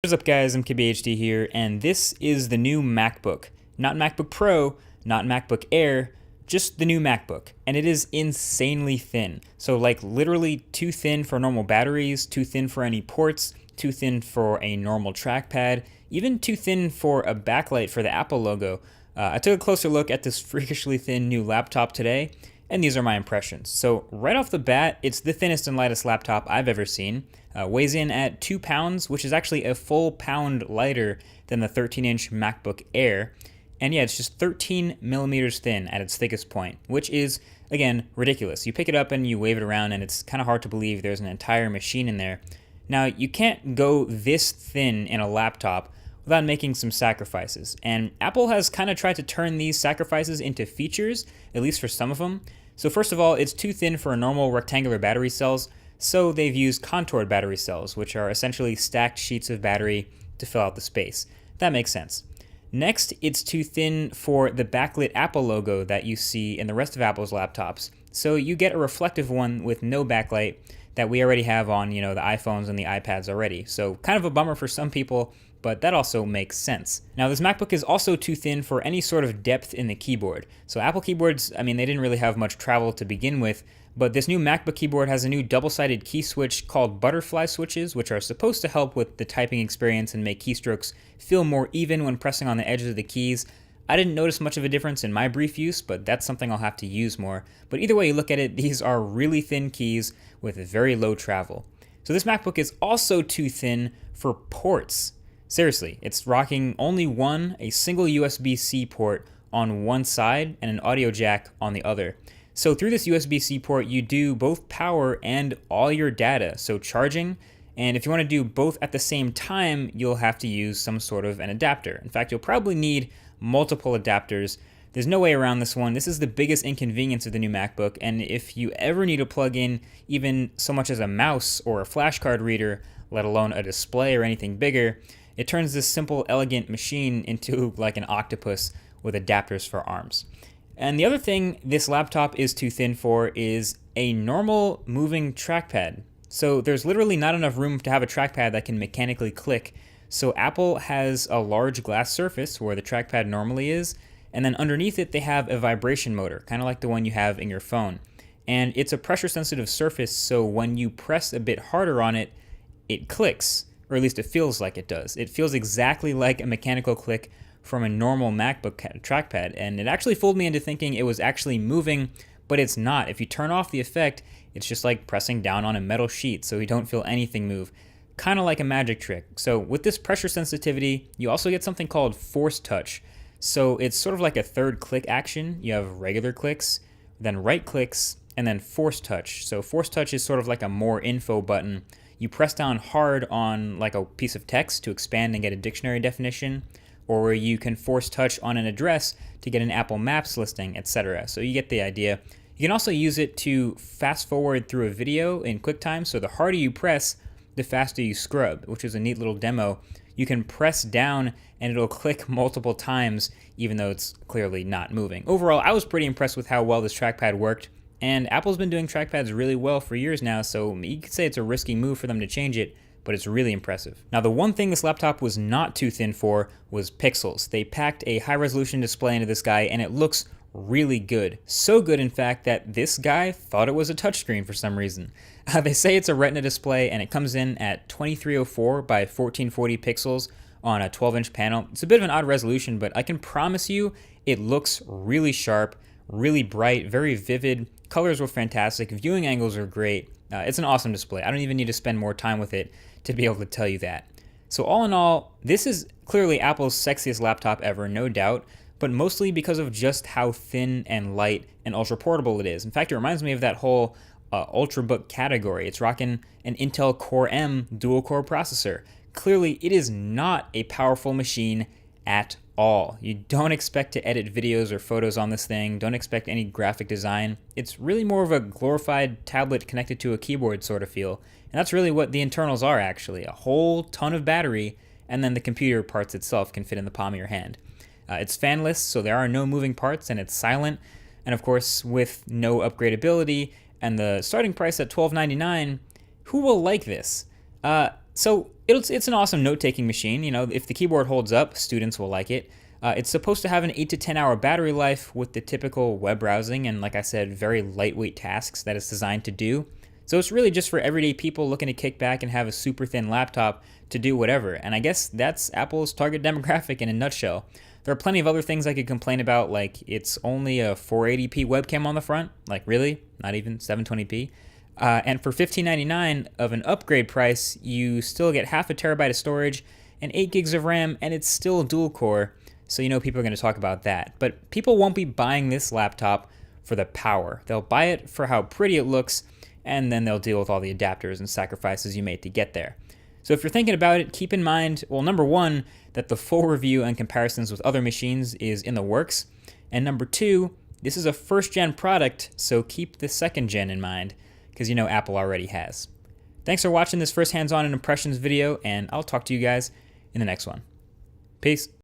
What's up guys, I'm KBHD here, and this is the new MacBook. Not MacBook Pro, not MacBook Air, just the new MacBook. And it is insanely thin. So like literally too thin for normal batteries, too thin for any ports, too thin for a normal trackpad, even too thin for a backlight for the Apple logo. I took a closer look at this freakishly thin new laptop today, and these are my impressions. So right off the bat, it's the thinnest and lightest laptop I've ever seen. Weighs in at 2 pounds, which is actually a full pound lighter than the 13-inch MacBook Air. And yeah, it's just 13 millimeters thin at its thickest point, which is, again, ridiculous. You pick it up and you wave it around, and it's kind of hard to believe there's an entire machine in there. Now, you can't go this thin in a laptop without making some sacrifices. And Apple has kind of tried to turn these sacrifices into features, at least for some of them. So first of all, it's too thin for normal rectangular battery cells, so they've used contoured battery cells, which are essentially stacked sheets of battery to fill out the space. That makes sense. Next, it's too thin for the backlit Apple logo that you see in the rest of Apple's laptops. So you get a reflective one with no backlight that we already have on, the iPhones and the iPads already. So kind of a bummer for some people, but that also makes sense. Now, this MacBook is also too thin for any sort of depth in the keyboard. So Apple keyboards, they didn't really have much travel to begin with, but this new MacBook keyboard has a new double-sided key switch called butterfly switches, which are supposed to help with the typing experience and make keystrokes feel more even when pressing on the edges of the keys. I didn't notice much of a difference in my brief use, but that's something I'll have to use more. But either way you look at it, these are really thin keys with very low travel. So this MacBook is also too thin for ports. Seriously, it's rocking only a single USB-C port on one side and an audio jack on the other. So through this USB-C port, you do both power and all your data, so charging, and if you want to do both at the same time, you'll have to use some sort of an adapter. In fact, you'll probably need multiple adapters. There's no way around this one. This is the biggest inconvenience of the new MacBook, and if you ever need to plug in even so much as a mouse or a flash card reader, let alone a display or anything bigger, it turns this simple, elegant machine into like an octopus with adapters for arms. And the other thing this laptop is too thin for is a normal moving trackpad. So there's literally not enough room to have a trackpad that can mechanically click. So Apple has a large glass surface where the trackpad normally is, and then underneath it they have a vibration motor, kind of like the one you have in your phone. And it's a pressure sensitive surface, so when you press a bit harder on it, it clicks, or at least it feels like it does. It feels exactly like a mechanical click from a normal MacBook trackpad, and it actually fooled me into thinking it was actually moving, but it's not. If you turn off the effect, it's just like pressing down on a metal sheet, so you don't feel anything move. Kind of like a magic trick. So with this pressure sensitivity, you also get something called force touch. So it's sort of like a third click action. You have regular clicks, then right clicks, and then force touch. So force touch is sort of like a more info button. You press down hard on like a piece of text to expand and get a dictionary definition, or where you can force touch on an address to get an Apple Maps listing, etc. So you get the idea. You can also use it to fast forward through a video in QuickTime, so the harder you press, the faster you scrub, which is a neat little demo. You can press down and it'll click multiple times, even though it's clearly not moving. Overall, I was pretty impressed with how well this trackpad worked, and Apple's been doing trackpads really well for years now, so you could say it's a risky move for them to change it, but it's really impressive. Now, the one thing this laptop was not too thin for was pixels. They packed a high-resolution display into this guy, and it looks really good. So good, in fact, that this guy thought it was a touchscreen for some reason. They say it's a Retina display, and it comes in at 2304 by 1440 pixels on a 12-inch panel. It's a bit of an odd resolution, but I can promise you it looks really sharp, really bright, very vivid. Colors were fantastic. Viewing angles are great. It's an awesome display. I don't even need to spend more time with it to be able to tell you that. So all in all, this is clearly Apple's sexiest laptop ever, no doubt, but mostly because of just how thin and light and ultra portable it is. In fact, it reminds me of that whole Ultrabook category. It's rocking an Intel Core M dual-core processor. Clearly, it is not a powerful machine at all. You don't expect to edit videos or photos on this thing. Don't expect any graphic design. It's really more of a glorified tablet connected to a keyboard sort of feel. And that's really what the internals are, actually. A whole ton of battery, and then the computer parts itself can fit in the palm of your hand. It's fanless, so there are no moving parts, and it's silent. And of course, with no upgradability and the starting price at $1299, who will like this? So it's an awesome note-taking machine. You know, if the keyboard holds up, students will like it. It's supposed to have an 8 to 10 hour battery life with the typical web browsing and, like I said, very lightweight tasks that it's designed to do. So it's really just for everyday people looking to kick back and have a super thin laptop to do whatever. And I guess that's Apple's target demographic in a nutshell. There are plenty of other things I could complain about, like it's only a 480p webcam on the front. Like, really? Not even 720p? And for $15.99 of an upgrade price, you still get half a terabyte of storage and 8 gigs of RAM, and it's still dual core. So you know people are going to talk about that. But people won't be buying this laptop for the power. They'll buy it for how pretty it looks, and then they'll deal with all the adapters and sacrifices you made to get there. So if you're thinking about it, keep in mind, well, number one, that the full review and comparisons with other machines is in the works. And number two, this is a first-gen product, so keep the second-gen in mind, because you know Apple already has. Thanks for watching this first hands-on and impressions video, and I'll talk to you guys in the next one. Peace.